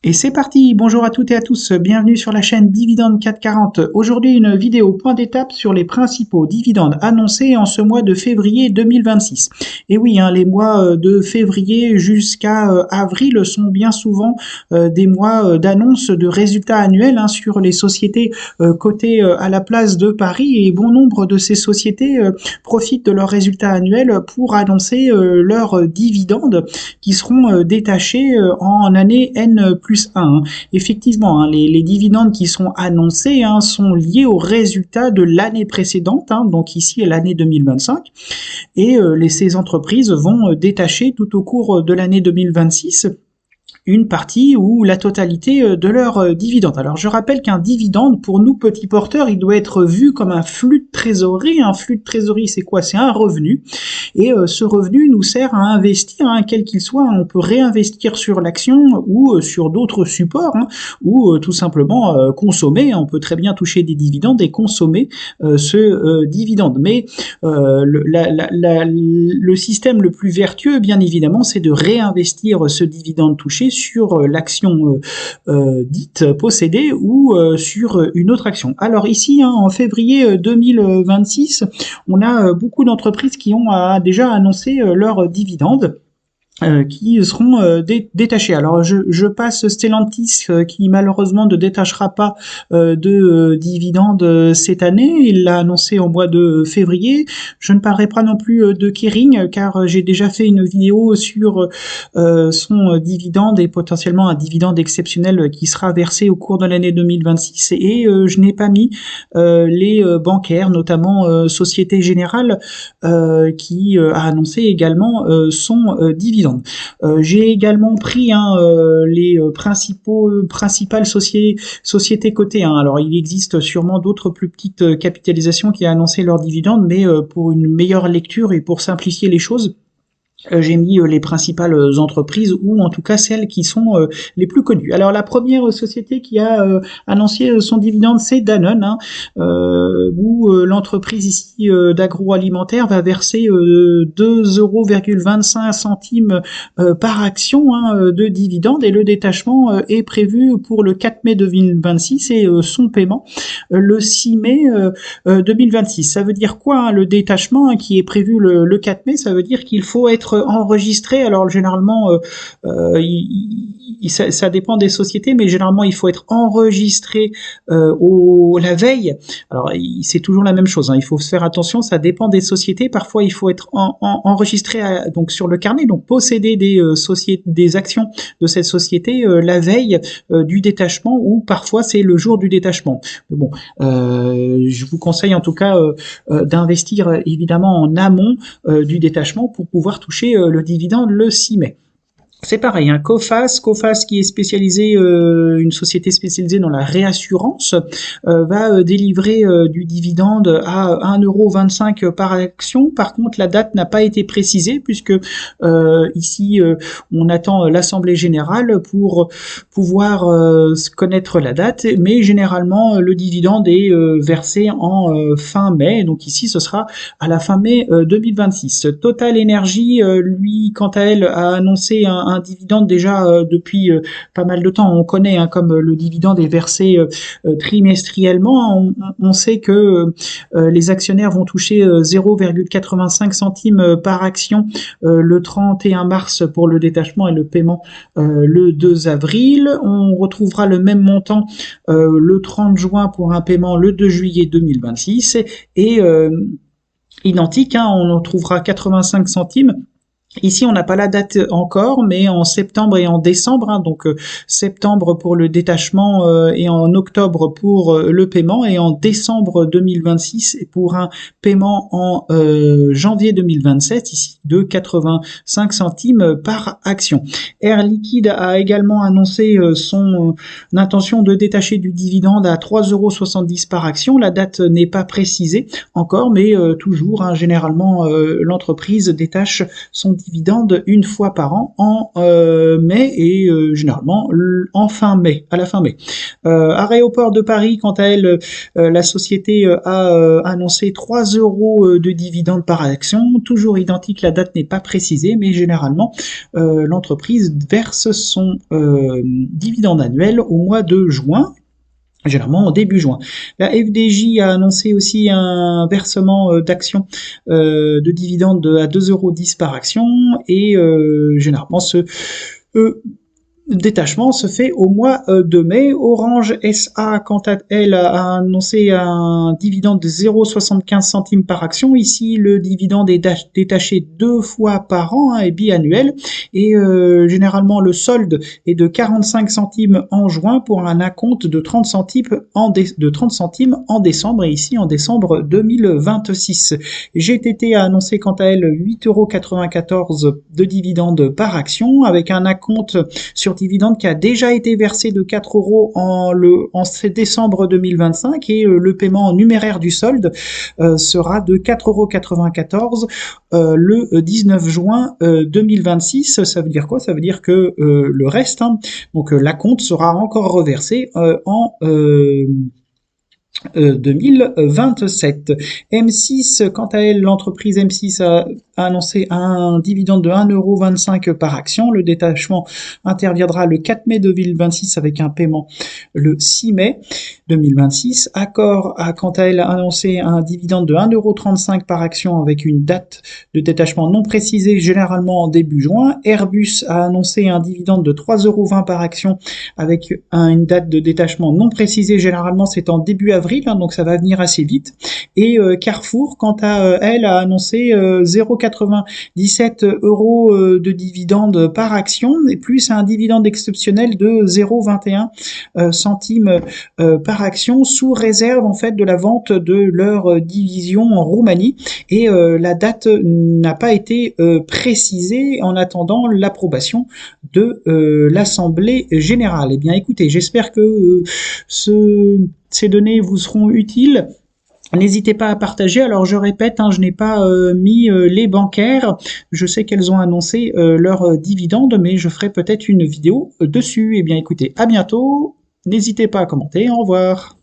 Et c'est parti, bonjour à toutes et à tous, bienvenue sur la chaîne Dividende 440. Aujourd'hui une vidéo point d'étape sur les principaux dividendes annoncés en ce mois de février 2026. Et oui, les mois de février jusqu'à avril sont bien souvent des mois d'annonce de résultats annuels sur les sociétés cotées à la place de Paris, et bon nombre de ces sociétés profitent de leurs résultats annuels pour annoncer leurs dividendes qui seront détachés en année N+1. Effectivement, les dividendes qui sont annoncés sont liés aux résultats de l'année précédente, donc ici l'année 2025, et ces entreprises vont détacher tout au cours de l'année 2026 une partie ou la totalité de leurs dividendes. Alors je rappelle qu'un dividende, pour nous petits porteurs, il doit être vu comme un flux de trésorerie. Un flux de trésorerie, c'est quoi? C'est un revenu, et ce revenu nous sert à investir, quel qu'il soit. On peut réinvestir sur l'action ou sur d'autres supports, ou tout simplement consommer. On peut très bien toucher des dividendes et consommer ce dividende. Mais le système le plus vertueux, bien évidemment, c'est de réinvestir ce dividende touché sur l'action dite possédée ou sur une autre action. Alors ici, en février 2026, on a beaucoup d'entreprises qui ont déjà annoncé leurs dividendes, qui seront détachés. Alors je passe Stellantis qui malheureusement ne détachera pas de dividendes cette année. Il l'a annoncé au mois de février. Je ne parlerai pas non plus de Kering, car j'ai déjà fait une vidéo sur son dividende et potentiellement un dividende exceptionnel qui sera versé au cours de l'année 2026, et je n'ai pas mis les bancaires, notamment Société Générale, qui a annoncé également son dividende. J'ai également pris les principales sociétés cotées. Alors il existe sûrement d'autres plus petites capitalisations qui ont annoncé leurs dividendes, mais pour une meilleure lecture et pour simplifier les choses, j'ai mis les principales entreprises, ou en tout cas celles qui sont les plus connues. Alors la première société qui a annoncé son dividende, c'est Danone, où l'entreprise ici d'agroalimentaire va verser 2,25 € par action de dividende, et le détachement est prévu pour le 4 mai 2026 et son paiement le 6 mai 2026. Ça veut dire quoi, le détachement qui est prévu le 4 mai? Ça veut dire qu'il faut être enregistré. Alors généralement ça dépend des sociétés, mais généralement il faut être enregistré la veille. Alors c'est toujours la même chose, il faut faire attention, ça dépend des sociétés. Parfois il faut être enregistré donc sur le carnet, donc posséder des actions de cette société la veille du détachement, ou parfois c'est le jour du détachement. Mais bon, je vous conseille en tout cas d'investir évidemment en amont du détachement pour pouvoir toucher le dividende le 6 mai. C'est pareil, Coface qui est spécialisé, une société spécialisée dans la réassurance, va délivrer du dividende à 1,25 € par action. Par contre, la date n'a pas été précisée, puisque ici on attend l'Assemblée Générale pour pouvoir connaître la date, mais généralement le dividende est versé en fin mai, donc ici ce sera à la fin mai 2026. Total Energy, lui, quant à elle, a annoncé un dividende déjà depuis pas mal de temps. On connaît comme le dividende est versé trimestriellement. On sait que les actionnaires vont toucher 0,85 centimes par action le 31 mars pour le détachement et le paiement le 2 avril. On retrouvera le même montant le 30 juin pour un paiement le 2 juillet 2026, et identique, on en trouvera 85 centimes. Ici, on n'a pas la date encore, mais en septembre et en décembre, donc septembre pour le détachement et en octobre pour le paiement, et en décembre 2026 pour un paiement en janvier 2027, ici de 85 centimes par action. Air Liquide a également annoncé son intention de détacher du dividende à 3,70 € par action. La date n'est pas précisée encore, mais toujours, généralement, l'entreprise détache son dividende dividende une fois par an en mai et généralement en fin mai, à la fin mai. Aéroport de Paris, quant à elle, la société a annoncé 3 euros de dividende par action, toujours identique, la date n'est pas précisée, mais généralement l'entreprise verse son dividende annuel au mois de juin, généralement en début juin. La FDJ a annoncé aussi un versement d'actions de dividendes à 2,10 € par action et généralement détachement se fait au mois de mai. Orange SA, quant à elle, a annoncé un dividende de 0,75 centimes par action. Ici, le dividende est détaché 2 fois par an et biannuel. Et généralement, le solde est de 45 centimes en juin pour un acompte de 30 centimes en décembre. Et ici, en décembre 2026. GTT a annoncé quant à elle 8,94 € de dividende par action avec un acompte sur dividende qui a déjà été versé de 4 € en décembre 2025 et le paiement numéraire du solde sera de 4,94 € le 19 juin 2026. Ça veut dire quoi? Ça veut dire que le reste, donc l'acompte sera encore reversé en 2027. M6, quant à elle, l'entreprise M6 a annoncé un dividende de 1,25 € par action. Le détachement interviendra le 4 mai 2026 avec un paiement le 6 mai 2026. Accor a quant à elle annoncé un dividende de 1,35 € par action avec une date de détachement non précisée, généralement en début juin. Airbus a annoncé un dividende de 3,20 € par action avec une date de détachement non précisée, généralement c'est en début avril, donc ça va venir assez vite. Et Carrefour, quant à elle, a annoncé 0,97 € de dividende par action, et plus un dividende exceptionnel de 0,21 centimes par action, sous réserve en fait de la vente de leur division en Roumanie. Et la date n'a pas été précisée en attendant l'approbation de l'Assemblée générale. Eh bien, écoutez, j'espère que ces données vous seront utiles. N'hésitez pas à partager. Alors je répète, je n'ai pas mis les bancaires. Je sais qu'elles ont annoncé leurs dividendes, mais je ferai peut-être une vidéo dessus. Eh bien écoutez, à bientôt. N'hésitez pas à commenter. Au revoir.